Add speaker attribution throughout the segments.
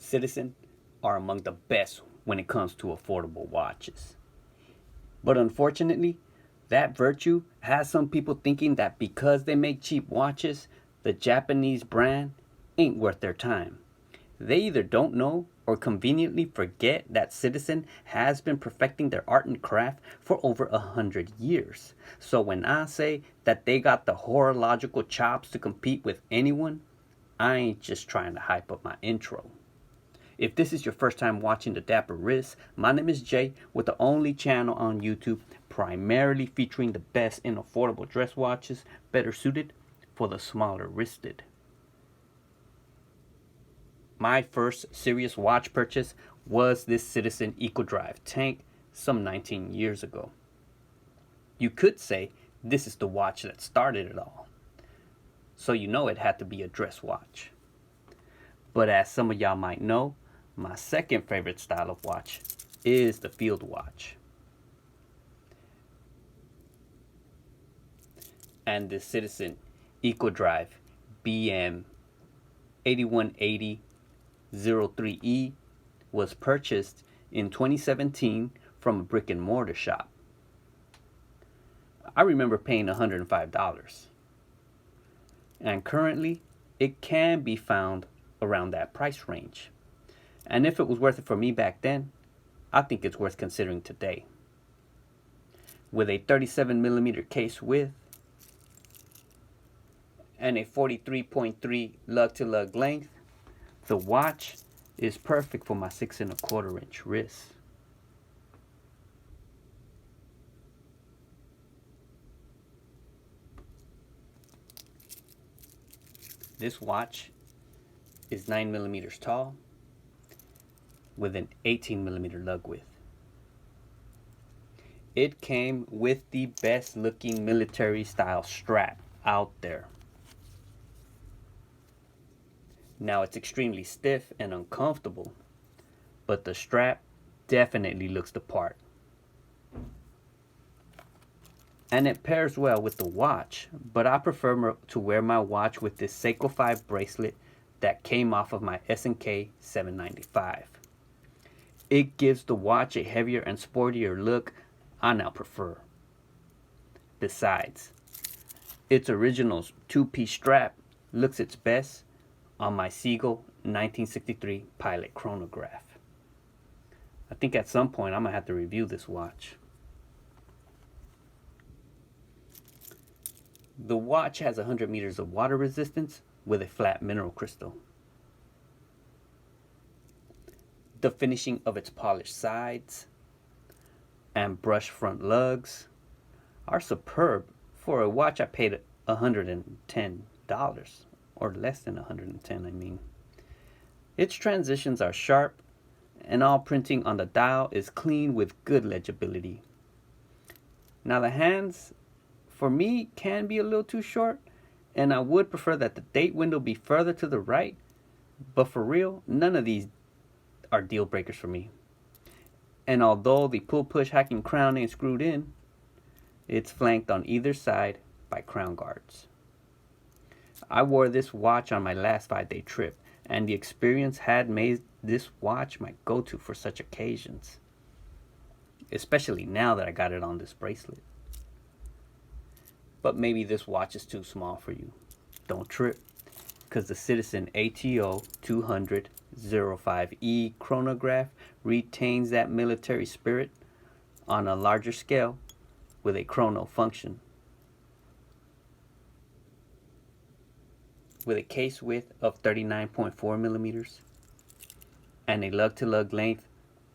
Speaker 1: Citizen are among the best when it comes to affordable watches. But unfortunately, that virtue has some people thinking that because they make cheap watches, the Japanese brand ain't worth their time. They either don't know or conveniently forget that Citizen has been perfecting their art and craft for over 100 years. So when I say that they got the horological chops to compete with anyone, I ain't just trying to hype up my intro. If this is your first time watching the Dapper Wrist, my name is Jay with the only channel on YouTube primarily featuring the best in affordable dress watches better suited for the smaller wristed. My first serious watch purchase was this Citizen EcoDrive tank some 19 years ago. You could say this is the watch that started it all. So you know it had to be a dress watch. But as some of y'all might know, my second favorite style of watch is the field watch. And the Citizen EcoDrive BM 8180 03E was purchased in 2017 from a brick and mortar shop. I remember paying $105. And currently, it can be found around that price range. And if it was worth it for me back then, I think it's worth considering today. With a 37mm case width and a 43.3 lug to lug length, the watch is perfect for my 6 1/4 inch wrist. This watch is 9mm tall with an 18mm lug width. It came with the best looking military style strap out there. Now it's extremely stiff and uncomfortable, but the strap definitely looks the part. And it pairs well with the watch, but I prefer to wear my watch with this Seiko 5 bracelet that came off of my S&K 795. It gives the watch a heavier and sportier look I now prefer. Besides, its original two-piece strap looks its best on my Seagull 1963 Pilot Chronograph. I think at some point I'm going to have to review this watch. The watch has 100 meters of water resistance with a flat mineral crystal. The finishing of its polished sides and brushed front lugs are superb for a watch I paid $110, or less than $110 I mean. Its transitions are sharp and all printing on the dial is clean with good legibility. Now the hands for me can be a little too short, and I would prefer that the date window be further to the right, but for real, none of these are deal breakers for me. And although the pull-push hacking crown ain't screwed in, it's flanked on either side by crown guards. I wore this watch on my last 5-day trip, and the experience had made this watch my go-to for such occasions, especially now that I got it on this bracelet. But maybe this watch is too small for you. Don't trip, because the Citizen ATO 200 05E chronograph retains that military spirit on a larger scale with a chrono function. With a case width of 39.4 millimeters and a lug to lug length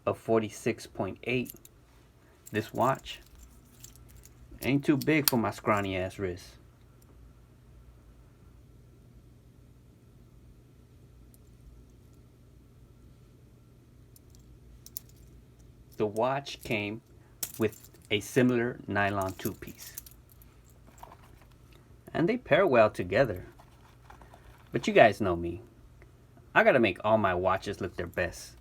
Speaker 1: of 46.8, this watch ain't too big for my scrawny ass wrist. The watch came with a similar nylon two-piece, and they pair well together. But you guys know me. I gotta make all my watches look their best.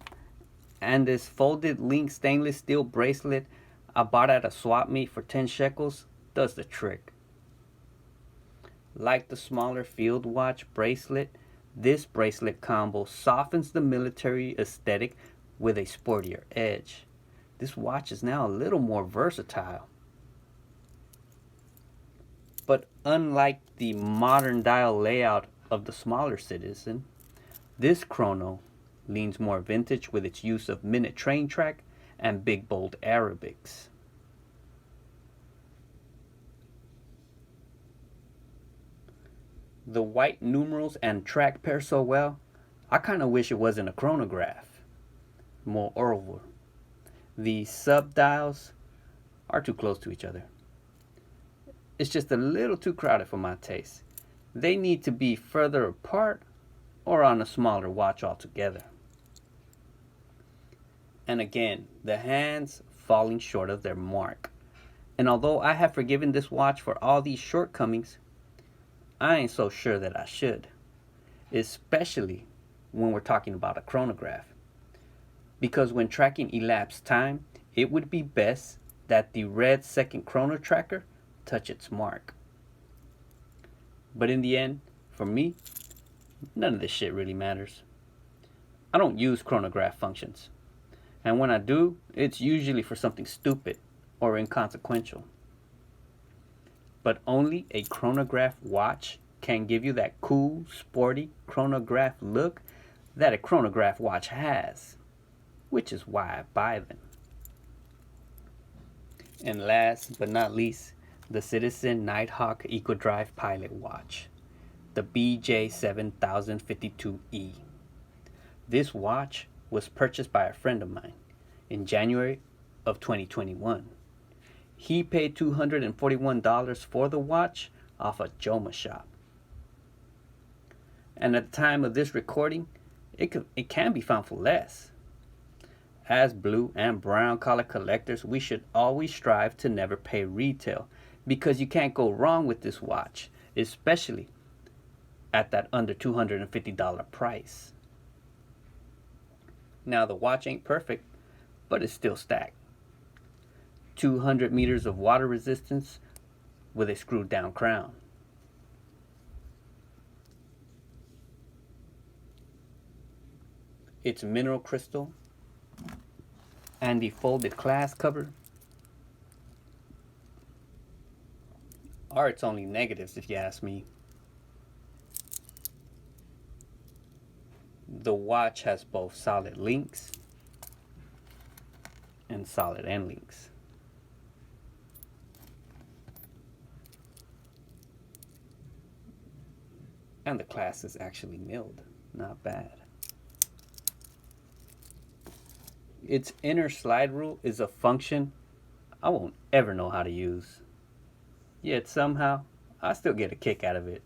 Speaker 1: And this folded link stainless steel bracelet I bought at a swap meet for 10 shekels does the trick. Like the smaller field watch bracelet, This bracelet combo softens the military aesthetic with a sportier edge. This watch is now a little more versatile. But unlike the modern dial layout of the smaller Citizen, this chrono leans more vintage with its use of minute train track and big bold Arabics. The white numerals and track pair so well, I kinda wish it wasn't a chronograph. Moreover, the sub dials are too close to each other. It's just a little too crowded for my taste. They need to be further apart or on a smaller watch altogether. And again, the hands falling short of their mark. And although I have forgiven this watch for all these shortcomings, I ain't so sure that I should. Especially when we're talking about a chronograph. Because when tracking elapsed time, it would be best that the red second chrono tracker touch its mark. But in the end, for me, none of this shit really matters. I don't use chronograph functions. And when I do, it's usually for something stupid or inconsequential. But only a chronograph watch can give you that cool, sporty chronograph look that a chronograph watch has, which is why I buy them. And last but not least, the Citizen Nighthawk EcoDrive Pilot Watch, the BJ7052E. This watch was purchased by a friend of mine in January of 2021. He paid $241 for the watch off a Joma shop. And at the time of this recording, it can be found for less. As blue and brown collar collectors, we should always strive to never pay retail, because you can't go wrong with this watch, especially at that under $250 price. Now the watch ain't perfect, but it's still stacked. 200 meters of water resistance with a screwed down crown. It's mineral crystal and the folded glass cover are its only negatives, if you ask me. The watch has both solid links and solid end links. And the clasp is actually milled, not bad. Its inner slide rule is a function I won't ever know how to use. Yet somehow, I still get a kick out of it.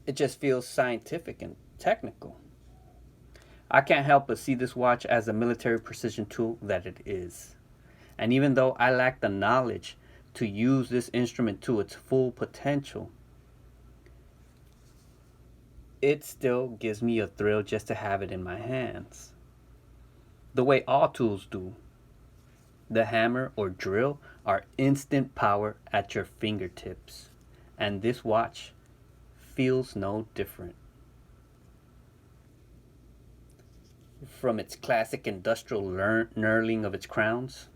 Speaker 1: It just feels scientific and technical. I can't help but see this watch as a military precision tool that it is. And even though I lack the knowledge to use this instrument to its full potential, it still gives me a thrill just to have it in my hands. The way all tools do. The hammer or drill are instant power at your fingertips, and this watch feels no different. From its classic industrial knurling of its crowns,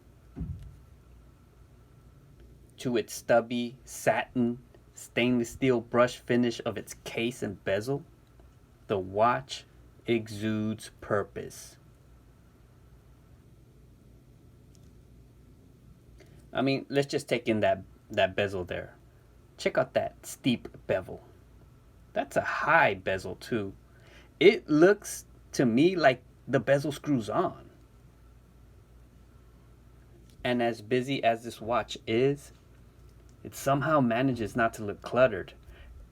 Speaker 1: to its stubby satin stainless steel brush finish of its case and bezel, the watch exudes purpose. I mean, let's just take in that bezel there. Check out that steep bevel. That's a high bezel too. It looks to me like the bezel screws on. And as busy as this watch is, it somehow manages not to look cluttered.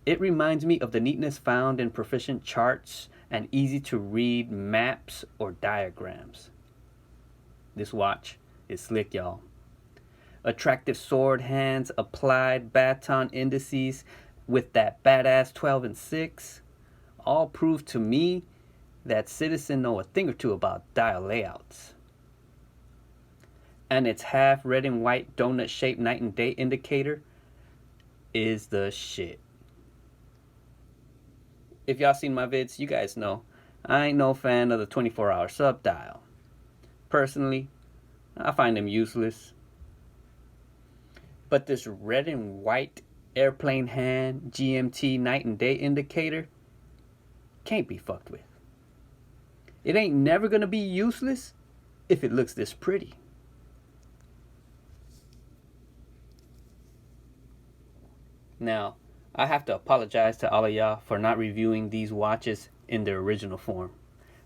Speaker 1: It reminds me of the neatness found in proficient charts and easy to read maps or diagrams. This watch is slick, y'all. Attractive sword hands, applied baton indices with that badass 12 and 6 all prove to me that Citizen know a thing or two about dial layouts. And its half red and white donut shaped night and day indicator is the shit. if y'all seen my vids, you guys know I ain't no fan of the 24-hour sub dial. Personally, I find them useless. But this red and white airplane hand GMT night and day indicator can't be fucked with. It ain't never gonna be useless if it looks this pretty. Now, I have to apologize to all of y'all for not reviewing these watches in their original form,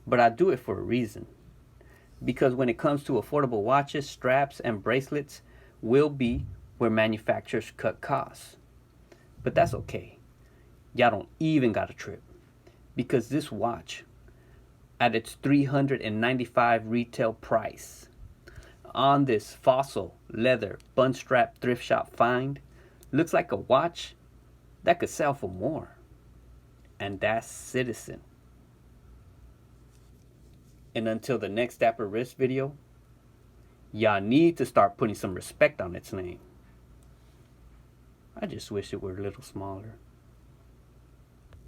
Speaker 1: but I do it for a reason. Because when it comes to affordable watches, straps and bracelets will be where manufacturers cut costs. But that's okay. Y'all don't even gotta trip, because this watch, at its $395 retail price, on this fossil leather bun strap thrift shop find, looks like a watch that could sell for more. And that's Citizen. And until the next Dapper Wrist video, y'all need to start putting some respect on its name. I just wish it were a little smaller.